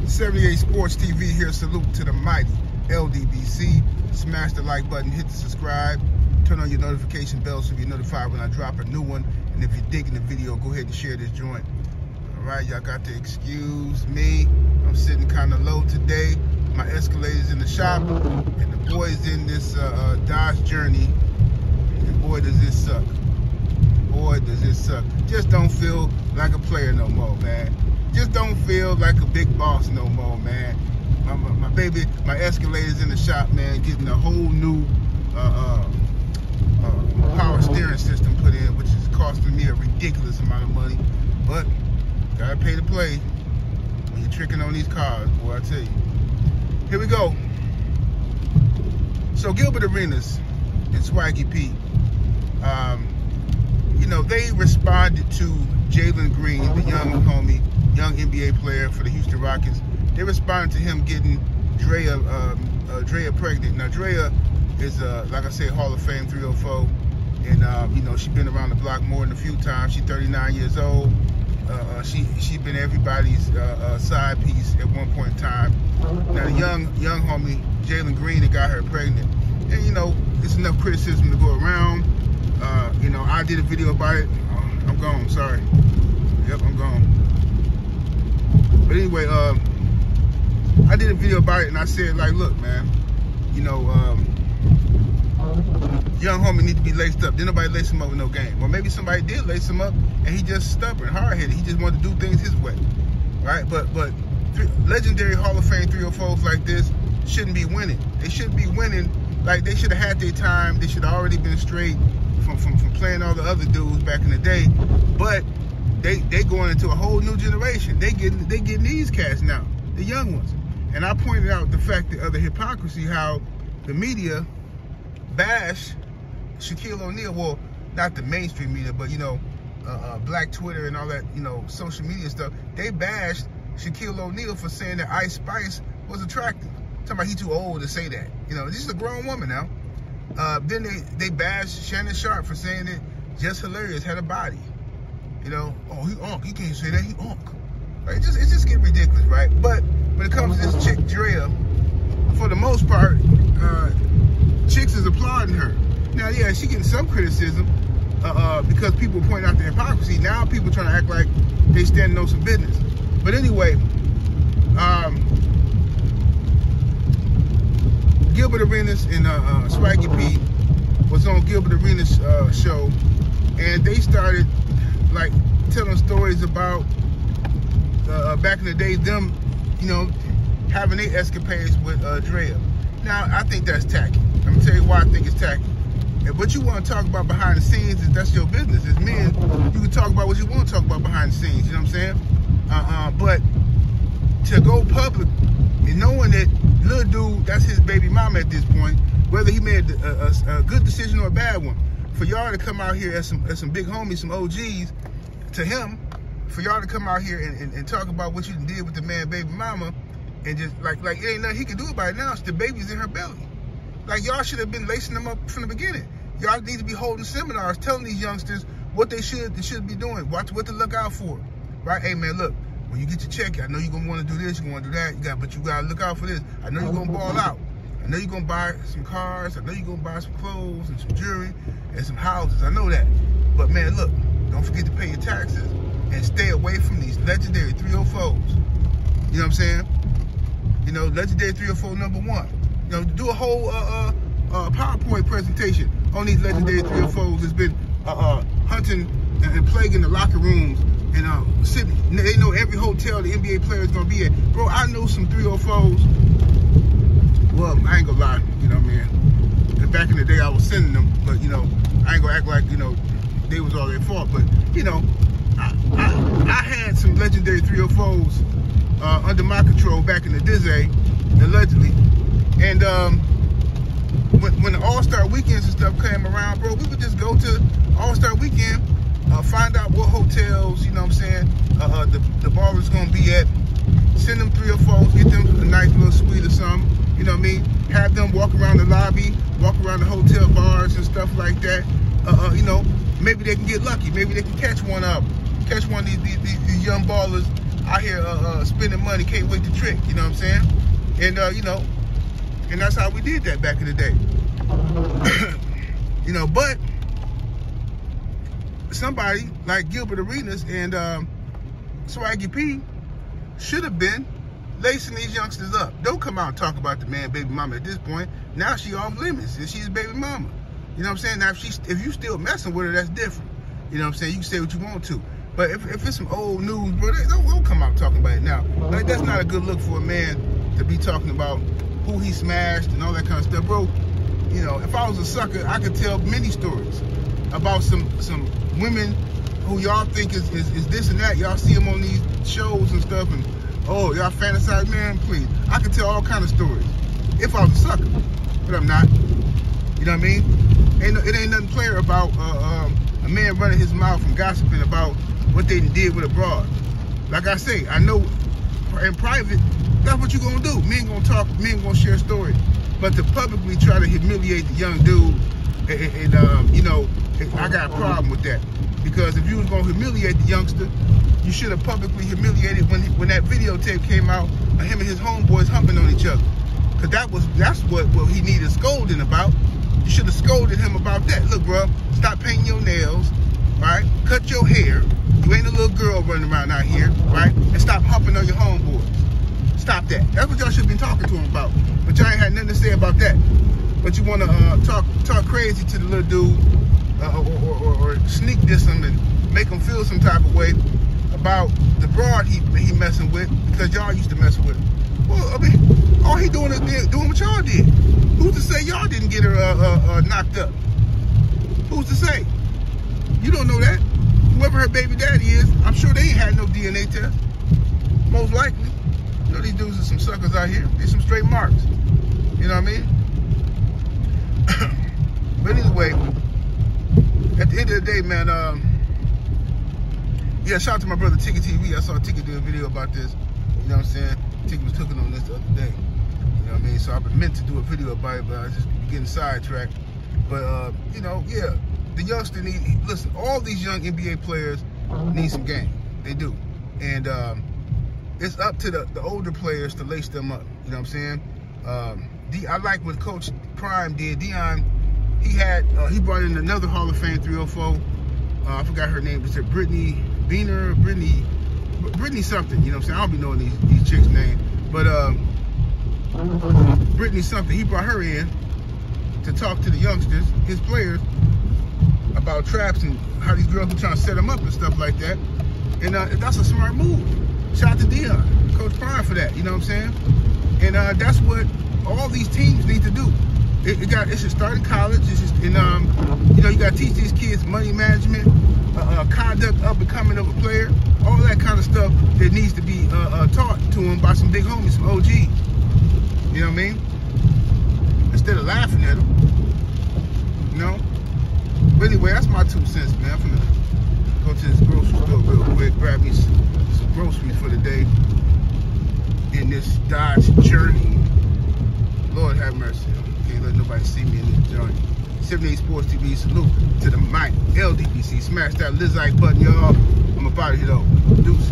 78 Sports TV here. Salute to the mighty LDBC. Smash the like button, hit the subscribe, turn on your notification bell so you're notified when I drop a new one. And if you're digging the video, go ahead and share this joint. All right, y'all got to excuse me. I'm sitting kind of low today. My Escalade's in the shop, and the boy's in this Dodge Journey. And boy, does this suck. Boy, does this suck. Just don't feel like a player no more, man. Just don't feel like a big boss no more, man. My baby, my Escalade is in the shop, man, getting a whole new power steering system put in, which is costing me a ridiculous amount of money. But gotta pay to play when you're tricking on these cars, boy, I tell you. Here we go. So Gilbert Arenas and Swaggy P, you know, they responded to Jalen Green, the young homie, young NBA player for the Houston Rockets. They responded to him getting Draya pregnant. Now Draya is, like I said, Hall of Fame 304, and you know, she's been around the block more than a few times. She's 39 years old. She's been everybody's side piece at one point in time. Now the young homie Jalen Green that got her pregnant, and you know, it's enough criticism to go around. You know, I did a video about it. I'm gone. Sorry. Yep, I'm gone. But anyway, I did a video about it, and I said, like, look, man, you know, young homie need to be laced up. Didn't nobody lace him up with no game. Or maybe somebody did lace him up, and he just stubborn, hard-headed. He just wanted to do things his way, right? But legendary Hall of Fame 304s like this shouldn't be winning. They shouldn't be winning. Like, they should have had their time. They should have already been straight from playing all the other dudes back in the day. But they going into a whole new generation. They getting these cats now, the young ones. And I pointed out the fact of the hypocrisy, how the media bash Shaquille O'Neal. Well, not the mainstream media, but you know, Black Twitter and all that, you know, social media stuff. They bashed Shaquille O'Neal for saying that Ice Spice was attractive. Talking about he too old to say that. You know, this is a grown woman now. Then they bashed Shannon Sharp for saying that Just Hilarious had a body. You know, oh, he unk. You can't say that, he unk. Right? It's just getting ridiculous, right? But when it comes to this chick, Draya, for the most part, chicks is applauding her. Now, yeah, she getting some criticism because people point out the hypocrisy. Now people trying to act like they standing on some business. But anyway, Gilbert Arenas and Swaggy P was on Gilbert Arenas' show, and they started like telling stories about back in the day, them, you know, having their escapades with Draya. Now, I think that's tacky. I'm gonna tell you why I think it's tacky. And what you want to talk about behind the scenes is that's your business. As men, you can talk about what you want to talk about behind the scenes. You know what I'm saying? But to go public and knowing that little dude, that's his baby mama at this point, whether he made a good decision or a bad one, for y'all to come out here as some big homies, some OGs to him, for y'all to come out here and talk about what you did with the man baby mama, and just like it ain't nothing he can do about it now. It's the baby's in her belly. Like, y'all should have been lacing them up from the beginning. Y'all need to be holding seminars telling these youngsters what they should be doing, what to look out for, right? Hey man, look, when you get your check, I know you're gonna want to do this, you want to do that, but you gotta look out for this. I know you're gonna ball out. I know you're gonna buy some cars. I know you're gonna buy some clothes and some jewelry and some houses. I know that. But man, look, don't forget to pay your taxes and stay away from these legendary 304s. You know what I'm saying? You know, legendary 304 #1. You know, do a whole PowerPoint presentation on these legendary 304s that's been hunting and plaguing the locker rooms and sitting. They know every hotel the NBA player is gonna be at. Bro, I know some 304s. Well, I ain't gonna lie, you know what I mean? Because back in the day I was sending them, but you know, I ain't gonna act like, you know, they was all their fault. But you know, I had some legendary 304s under my control back in the day, allegedly. And when the All-Star weekends and stuff came around, bro, we would just go to All-Star weekend, find out what hotels, you know what I'm saying, the bar was gonna be at, send them 304s, get them a nice little suite or something, you know what I mean, have them walk around the lobby, walk around the hotel bars and stuff like that. You know, maybe they can get lucky, maybe they can catch one of these young ballers out here spending money, can't wait to trick, you know what I'm saying? And you know, and that's how we did that back in the day. You know, but somebody like Gilbert Arenas and Swaggy P should have been lacing these youngsters up. Don't come out and talk about the man baby mama at this point. Now she off limits and she's baby mama. You know what I'm saying? Now if you still messing with her, that's different. You know what I'm saying? You can say what you want to. But if it's some old news, bro, don't come out talking about it now. Like, that's not a good look for a man to be talking about who he smashed and all that kind of stuff, bro. You know, if I was a sucker, I could tell many stories about some women who y'all think is this and that. Y'all see them on these shows and stuff, and oh, y'all fantasize, man, please. I could tell all kind of stories if I was a sucker, but I'm not. You know what I mean? It ain't nothing player about a man running his mouth and gossiping about what they did with a broad. Like I say, I know in private, that's what you gonna do. Men gonna talk, men gonna share stories. But to publicly try to humiliate the young dude, and you know, I got a problem with that. Because if you was gonna humiliate the youngster, you should have publicly humiliated when that videotape came out of him and his homeboys humping on each other. Cause that's what he needed scolding about. You should have scolded him about that. Look, bro, stop painting your nails, right? Cut your hair. You ain't a little girl running around out here, right? And stop humping on your homeboys. Stop that. That's what y'all should have been talking to him about. But y'all ain't had nothing to say about that. But you want to talk crazy to the little dude, or sneak diss him and make him feel some type of way about the broad he messing with, because y'all used to mess with him. Well, I mean, all he doing is doing what y'all did. Who's to say y'all didn't get her knocked up? Who's to say? You don't know that. Whoever her baby daddy is, I'm sure they ain't had no DNA test. Most likely. You know, these dudes are some suckers out here. They're some straight marks. You know what I mean? But anyway, at the end of the day, man, yeah, shout out to my brother Ticket TV. I saw Ticket do a video about this. You know what I'm saying? Ticket was cooking on this the other day. You know what I mean? So I've been meant to do a video about it, but I was just getting sidetracked. But, you know, yeah, the youngster listen, all these young NBA players need some game. They do. And it's up to the older players to lace them up. You know what I'm saying? I like what Coach Prime did. Dion, he brought in another Hall of Fame 304. I forgot her name. Was it Brittany Beaner? Brittany something. You know what I'm saying? I don't be knowing these chicks' names. But Brittany something. He brought her in to talk to the youngsters, his players, about traps and how these girls were trying to set them up and stuff like that. And that's a smart move. Shout out to Dion, Coach Prime, for that. You know what I'm saying? And that's what all these teams need to do. It should start in college. It's just, and you know, you got to teach these kids money management, conduct of becoming of a player, all that kind of stuff that needs to be taught to them by some big homies, some OGs. You know what I mean? Instead of laughing at them, you know. But anyway, that's my 2 cents, man. I'm gonna go to this grocery store real quick, grab me some groceries for the day in this Dodge journey. Lord have mercy. Can't let nobody see me in this journey. 78 Sports TV, salute to the mic. LDPC, smash that Lizite button, y'all. I'm about to hit over. Deuces.